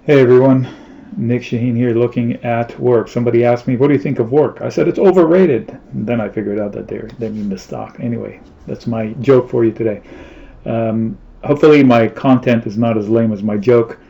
Hey everyone, Nick Shaheen here looking at work. Somebody asked me, what do you think of work? I said it's overrated. And then I figured out that they mean the stock. Anyway, that's my joke for you today. Hopefully my content is not as lame as my joke.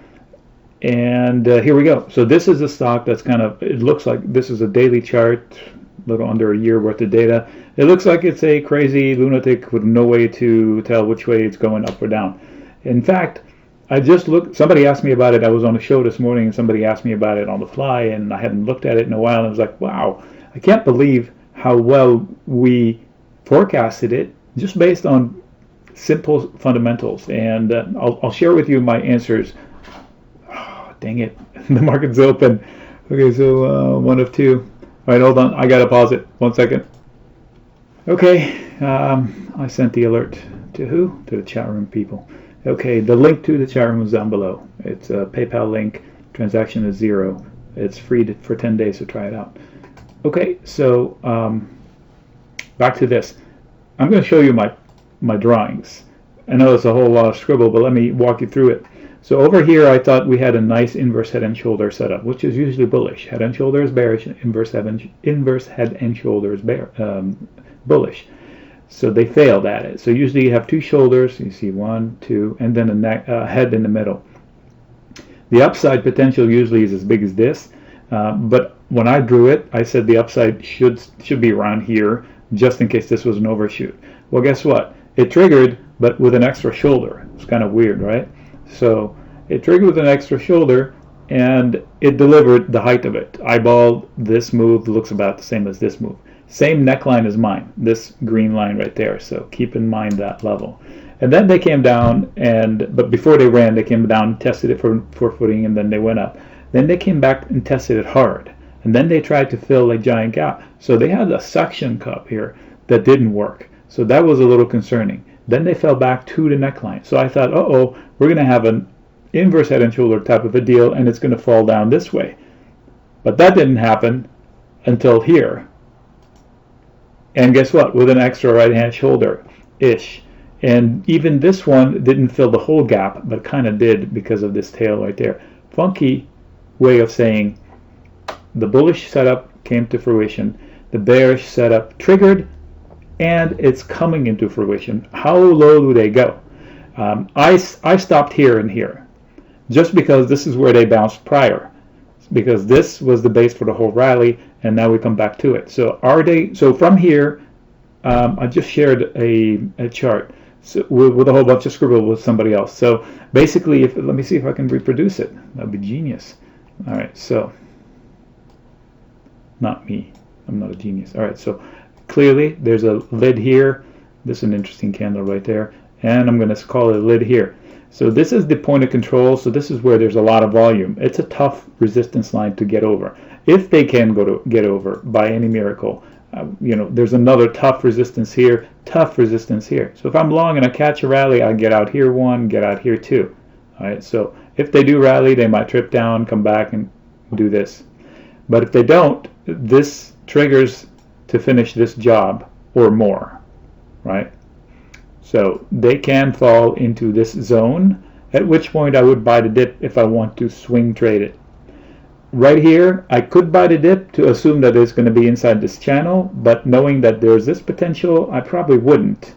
And here we go. So this is a stock that's it looks like this is a daily chart, a little under a year worth of data. It looks like it's a crazy lunatic with no way to tell which way it's going up or down. In fact, I just looked. Somebody asked me about it. I was on a show this morning, and somebody asked me about it on the fly, and I hadn't looked at it in a while. And I was like, "Wow, I can't believe how well we forecasted it just based on simple fundamentals." And I'll share with you my answers. Oh, dang it, the market's open. Okay, so one of two. All right, hold on. I gotta pause it. 1 second. Okay, I sent the alert to who? To the chat room people. Okay, the link to the chat room is down below. It's a PayPal link. Transaction is 0. It's free for 10 days to try it out. Okay, so back to this. I'm going to show you my drawings. I know it's a whole lot of scribble, but let me walk you through it. So over here, I thought we had a nice inverse head and shoulder setup, which is usually bullish. Head and shoulder is bearish. Inverse head and shoulder is bullish. So they failed at it. So usually you have two shoulders, you see 1, 2, and then a head in the middle. The upside potential usually is as big as this, but when I drew it, I said the upside should be around here, just in case this was an overshoot. Well, guess what? It triggered, but with an extra shoulder. It's kind of weird, right? So it triggered with an extra shoulder, and it delivered the height of it. Eyeball, this move looks about the same as this move. Same neckline as mine, this green line right there. So keep in mind that level. And then they came down, but before they ran, they came down, tested it for footing, and then they went up. Then they came back and tested it hard. And then they tried to fill a giant gap. So they had a suction cup here that didn't work. So that was a little concerning. Then they fell back to the neckline. So I thought, uh-oh, we're going to have an inverse head and shoulder type of a deal, and it's going to fall down this way. But that didn't happen until here. And guess what? With an extra right-hand shoulder-ish. And even this one didn't fill the whole gap, but kind of did because of this tail right there. Funky way of saying the bullish setup came to fruition, the bearish setup triggered, and it's coming into fruition. How low do they go? I stopped here and here, just because this is where they bounced prior. Because this was the base for the whole rally, and now we come back to it. So so from here, I just shared a chart with a whole bunch of scribble with somebody else. So basically, let me see if I can reproduce it. That'd be genius. All right, so not me. I'm not a genius. All right, so clearly there's a lid here. This is an interesting candle right there, and I'm going to call it a lid here. So this is the point of control. So this is where there's a lot of volume. It's a tough resistance line to get over. If they can get over by any miracle, there's another tough resistance here, tough resistance here. So if I'm long and I catch a rally, I get out here 1, get out here 2. All right. So if they do rally, they might trip down, come back, and do this. But if they don't, this triggers to finish this job or more, right? So they can fall into this zone, at which point I would buy the dip if I want to swing trade it. Right here, I could buy the dip to assume that it's going to be inside this channel, but knowing that there's this potential, I probably wouldn't.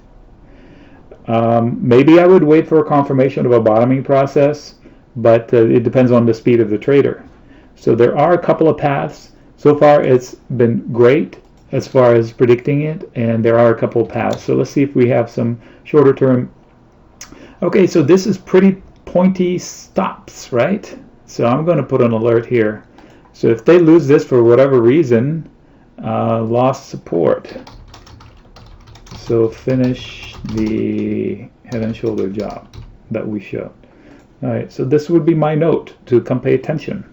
Maybe I would wait for a confirmation of a bottoming process, but it depends on the speed of the trader. So there are a couple of paths. So far, it's been great as far as predicting it, and there are a couple of paths. So let's see if we have some shorter term. Okay, so this is pretty pointy stops, right? So I'm going to put an alert here. So if they lose this for whatever reason, lost support. So finish the head and shoulder job that we showed. All right, so this would be my note to come pay attention.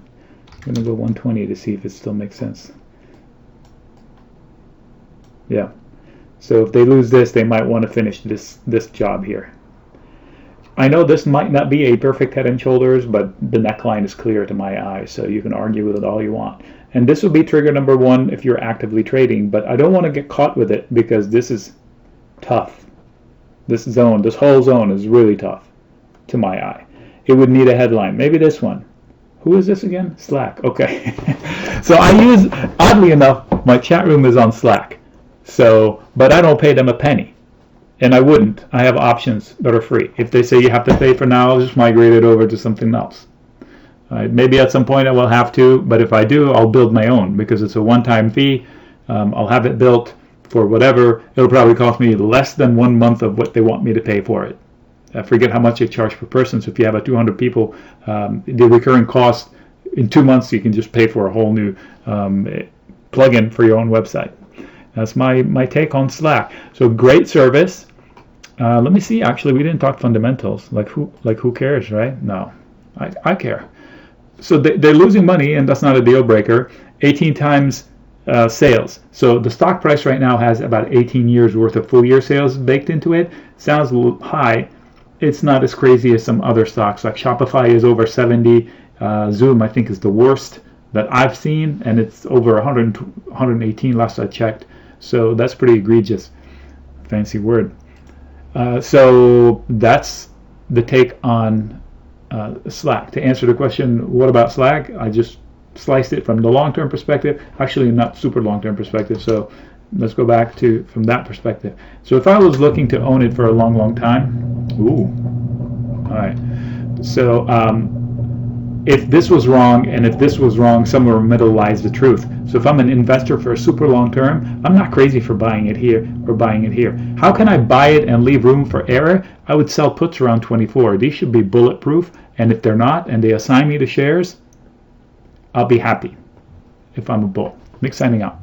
I'm going to go 120 to see if it still makes sense. Yeah. So if they lose this, they might want to finish this job here. I know this might not be a perfect head and shoulders, but the neckline is clear to my eye, so you can argue with it all you want. And this will be trigger number 1 if you're actively trading, but I don't want to get caught with it because this is tough. This whole zone is really tough to my eye. It would need a headline, maybe this one. Who is this again? Slack. Okay. So I use, oddly enough, my chat room is on Slack. So, but I don't pay them a penny. And I wouldn't. I have options that are free. If they say you have to pay for now, I'll just migrate it over to something else. Maybe at some point I will have to, but if I do, I'll build my own because it's a one-time fee. I'll have it built for whatever. It'll probably cost me less than 1 month of what they want me to pay for it. I forget how much they charge per person. So if you have a 200 people, the recurring cost in 2 months, you can just pay for a whole new plugin for your own website. That's my take on Slack. So great service. Let me see. Actually, we didn't talk fundamentals. Like who cares, right? No, I care. So they're losing money, and that's not a deal breaker. 18 times sales. So the stock price right now has about 18 years worth of full year sales baked into it. Sounds a little high. It's not as crazy as some other stocks. Like Shopify is over 70. Zoom, I think, is the worst that I've seen, and it's over 118 last I checked. So that's pretty egregious. Fancy word. So that's the take on Slack. To answer the question, what about Slack? I just sliced it from the long-term perspective. Actually, not super long-term perspective. So let's go back to from that perspective. So if I was looking to own it for a long time, all right. So if this was wrong and if this was wrong, somewhere in the middle lies the truth. So if I'm an investor for a super long term, I'm not crazy for buying it here or buying it here. How can I buy it and leave room for error? I would sell puts around 24. These should be bulletproof, and if they're not and they assign me the shares, I'll be happy if I'm a bull. Nick signing out.